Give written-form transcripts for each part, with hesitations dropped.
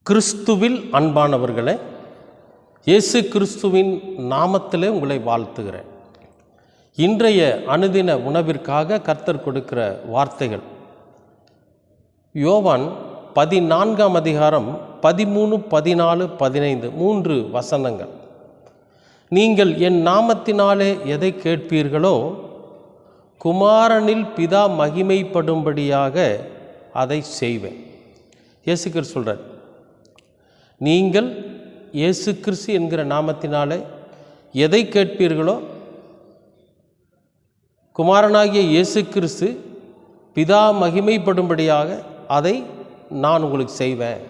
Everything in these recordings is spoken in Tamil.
கிறிஸ்துவில் அன்பானவர்களே, இயேசு கிறிஸ்துவின் நாமத்திலே உங்களை வாழ்த்துகிறேன். இன்றைய அனுதின உணவிற்காக கர்த்தர் கொடுக்கிற வார்த்தைகள் யோவான் 14ஆம் அதிகாரம் 13, 14, 15 3 வசனங்கள். நீங்கள் என் நாமத்தினாலே எதை கேட்பீர்களோ குமாரனில் பிதா மகிமைப்படும்படியாக அதை செய்வேன். இயேசு கிறிஸ்து சொல்கிறார், நீங்கள் இயேசு கிறிஸ்து என்கிற நாமத்தினாலே எதை கேட்பீர்களோ குமாரனாகிய இயேசு கிறிஸ்து பிதா மகிமைப்படும்படியாக அதை நான் உங்களுக்கு செய்வேன்.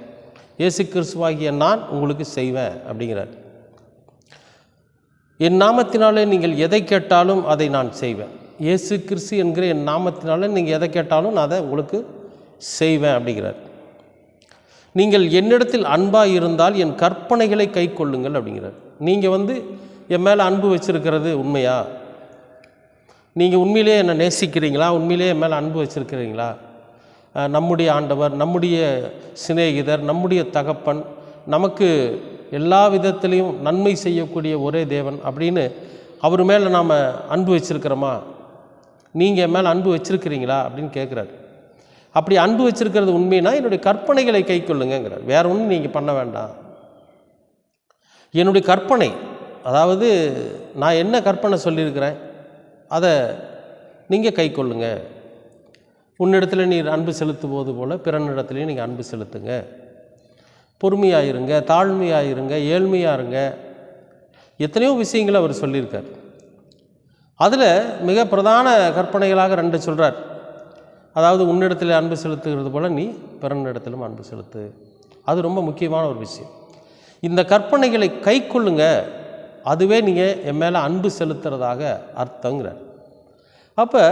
இயேசு கிறிஸ்துவாகிய நான் உங்களுக்கு செய்வேன் அப்படிங்கிறார். என் நாமத்தினாலே நீங்கள் எதை கேட்டாலும் அதை நான் செய்வேன். இயேசு கிறிஸ்து என்கிற என் நாமத்தினாலே நீங்கள் எதை கேட்டாலும் நான் அதை உங்களுக்கு செய்வேன் அப்படிங்கிறார். நீங்கள் என்னிடத்தில் அன்பாக இருந்தால் என் கற்பனைகளை கை கொள்ளுங்கள் அப்படிங்கிறார். நீங்கள் என் மேலே அன்பு வச்சுருக்கிறது உண்மையா? நீங்கள் உண்மையிலே என்னை நேசிக்கிறீங்களா? உண்மையிலே என் மேலே அன்பு வச்சுருக்கிறீங்களா? நம்முடைய ஆண்டவர், நம்முடைய சிநேகிதர், நம்முடைய தகப்பன், நமக்கு எல்லா விதத்திலையும் நன்மை செய்யக்கூடிய ஒரே தேவன் அப்படின்னு அவர் மேலே நாம் அன்பு வச்சுருக்கிறோமா? நீங்கள் என் மேலே அன்பு வச்சுருக்கிறீங்களா அப்படின்னு கேட்குறாரு. அப்படி அன்பு வச்சுருக்கிறது உண்மைனா என்னுடைய கற்பனைகளை கை கொள்ளுங்கிறார். வேறு ஒன்றும் நீங்கள் பண்ண வேண்டாம். என்னுடைய கற்பனை, அதாவது நான் என்ன கற்பனை சொல்லியிருக்கிறேன் அதை நீங்கள் கை கொள்ளுங்க. உன்னிடத்தில் நீர் அன்பு செலுத்தும் போது போல் பிறனிடத்துலையும் நீங்கள் அன்பு செலுத்துங்க. பொறுமையாயிருங்க, தாழ்மையாயிருங்க, ஏழ்மையாக இருங்க. எத்தனையோ விஷயங்களை அவர் சொல்லியிருக்கார். அதில் மிக பிரதான கற்பனைகளாக 2 சொல்கிறார். அதாவது உன்னிடத்தில் அன்பு செலுத்துகிறது போல் நீ பிறனிடத்திலும் அன்பு செலுத்து. அது ரொம்ப முக்கியமான ஒரு விஷயம். இந்த கற்பனைகளை கை கொள்ளுங்க, அதுவே நீங்கள் என் மேலே அன்பு செலுத்துறதாக அர்த்தங்கிறார். அப்போ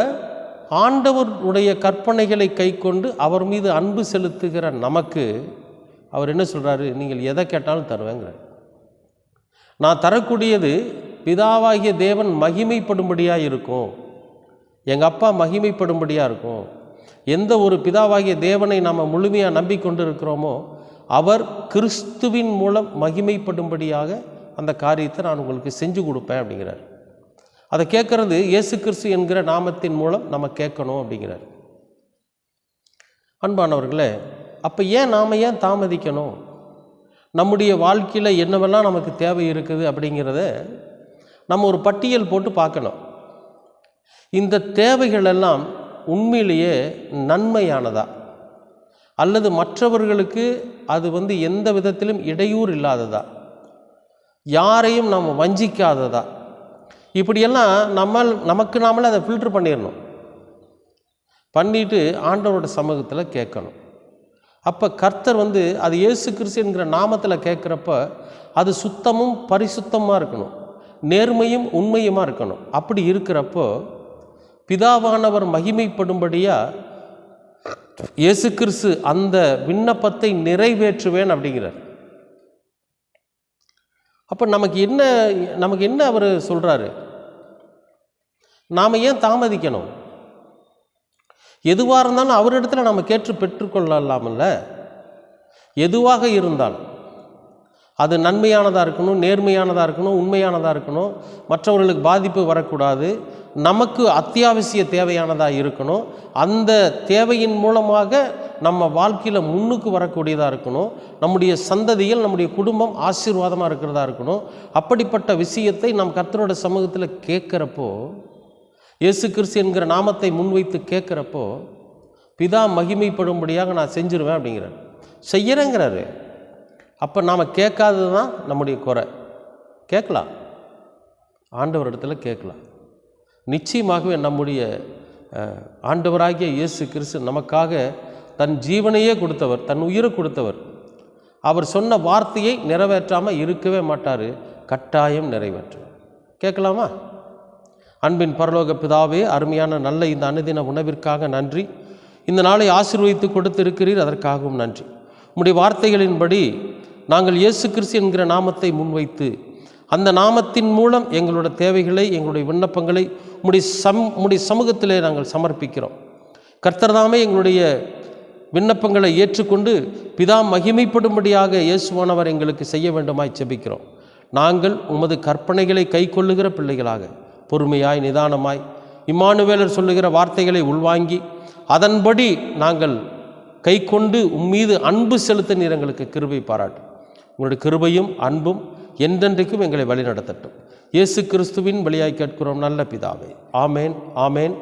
ஆண்டவருடைய கற்பனைகளை கை கொண்டு அவர் மீது அன்பு செலுத்துகிற நமக்கு அவர் என்ன சொல்கிறாரு? நீங்கள் எதை கேட்டாலும் தருவேங்கிறார். நான் தரக்கூடியது பிதாவாகிய தேவன் மகிமைப்படும்படியாக இருக்கும். எங்கள் அப்பா மகிமைப்படும்படியாக இருக்கும். எந்த ஒரு பிதாவாகிய தேவனை நாம் முழுமையாக நம்பிக்கொண்டு இருக்கிறோமோ அவர் கிறிஸ்துவின் மூலம் மகிமைப்படும்படியாக அந்த காரியத்தை நான் உங்களுக்கு செஞ்சு கொடுப்பேன் அப்படிங்கிறார். அதை கேட்குறது இயேசு கிறிஸ்து என்கிற நாமத்தின் மூலம் நம்ம கேட்கணும் அப்படிங்கிறார். அன்பானவர்களே, அப்போ நாம் ஏன் தாமதிக்கணும்? நம்முடைய வாழ்க்கையில் என்னவெல்லாம் நமக்கு தேவை இருக்குது அப்படிங்கிறத நம்ம ஒரு பட்டியல் போட்டு பார்க்கணும். இந்த தேவைகளெல்லாம் உண்மையிலேயே நன்மையானதா, அல்லது மற்றவர்களுக்கு அது எந்த விதத்திலும் இடையூறு இல்லாததா, யாரையும் நாம் வஞ்சிக்காததா, இப்படியெல்லாம் நமக்கு நாமளே அதை ஃபில்டர் பண்ணிடணும். பண்ணிட்டு ஆண்டவரோட சமூகத்தில் கேட்கணும். அப்போ கர்த்தர் அது இயேசு கிறிஸ்து என்கிற நாமத்தில் கேட்குறப்ப அது சுத்தமும் பரிசுத்தமாக இருக்கணும், நேர்மையும் உண்மையுமாக இருக்கணும். அப்படி இருக்கிறப்போ பிதாவானவர் மகிமைப்படும்படியாக இயேசு கிறிஸ்து அந்த விண்ணப்பத்தை நிறைவேற்றுவேன் அப்படிங்கிறார். அப்போ நமக்கு என்ன அவர் சொல்கிறாரு? நாம் ஏன் தாமதிக்கணும்? எதுவாக இருந்தாலும் அவரிடத்துல நாம் கேட்டு பெற்றுக்கொள்ளலாம்ல. எதுவாக இருந்தாலும் அது நன்மையானதாக இருக்கணும், நேர்மையானதாக இருக்கணும், உண்மையானதாக இருக்கணும், மற்றவர்களுக்கு பாதிப்பு வரக்கூடாது, நமக்கு அத்தியாவசிய தேவையானதாக இருக்கணும், அந்த தேவையின் மூலமாக நம்ம வாழ்க்கையில் முன்னுக்கு வரக்கூடியதாக இருக்கணும், நம்முடைய சந்ததியில் நம்முடைய குடும்பம் ஆசீர்வாதமாக இருக்கிறதா இருக்கணும். அப்படிப்பட்ட விஷயத்தை நாம் கர்த்தரோட சமூகத்தில் கேட்குறப்போ, இயேசு கிறிஸ்து என்கிற நாமத்தை முன்வைத்து கேட்குறப்போ பிதா மகிமைப்படும்படியாக நான் செஞ்சிருவேன் அப்படிங்கிறார். செய்யறேங்கிறாரு. அப்போ நாம் கேட்காதது தான் நம்முடைய குறை. கேட்கலாம், ஆண்டவரிடத்தில் கேட்கலாம். நிச்சயமாகவே நம்முடைய ஆண்டவராகிய இயேசு கிறிஸ்து நமக்காக தன் ஜீவனையே கொடுத்தவர், தன் உயிரை கொடுத்தவர். அவர் சொன்ன வார்த்தையை நிறைவேற்றாமல் இருக்கவே மாட்டார், கட்டாயம் நிறைவேற்றுவார். கேட்கலாமா? அன்பின் பரலோக பிதாவே, அருமையான நல்ல இந்த அனுதின உணவிற்காக நன்றி. இந்த நாளை ஆசீர்வதித்து கொடுத்திருக்கிறீர், அதற்காகவும் நன்றி. உம்முடைய வார்த்தைகளின்படி நாங்கள் இயேசு கிறிஸ்து என்கிற நாமத்தை அந்த நாமத்தின் மூலம் எங்களோட தேவைகளை, எங்களுடைய விண்ணப்பங்களை உம்முடைய சமூகத்திலே நாங்கள் சமர்ப்பிக்கிறோம். கர்த்தர் தாமே எங்களுடைய விண்ணப்பங்களை ஏற்றுக்கொண்டு பிதா மகிமைப்படும்படியாக இயேசுவானவர் எங்களுக்கு செய்ய வேண்டுமாய் செபிக்கிறோம். நாங்கள் உமது கற்பனைகளை கை கொள்ளுகிற பிள்ளைகளாக பொறுமையாய் நிதானமாய் இம்மானுவேலர் சொல்லுகிற வார்த்தைகளை உள்வாங்கி அதன்படி நாங்கள் கை கொண்டு உம்மீது அன்பு செலுத்த நீர் எங்களுக்கு கிருபை பாராட்டும். உங்களுடைய கிருபையும் அன்பும் என்றென்றைக்கும் எங்களை வழிநடத்தட்டும். இயேசு கிறிஸ்துவின் வழியாய் கேட்கிறோம் நல்ல பிதாவே. ஆமேன், ஆமேன்.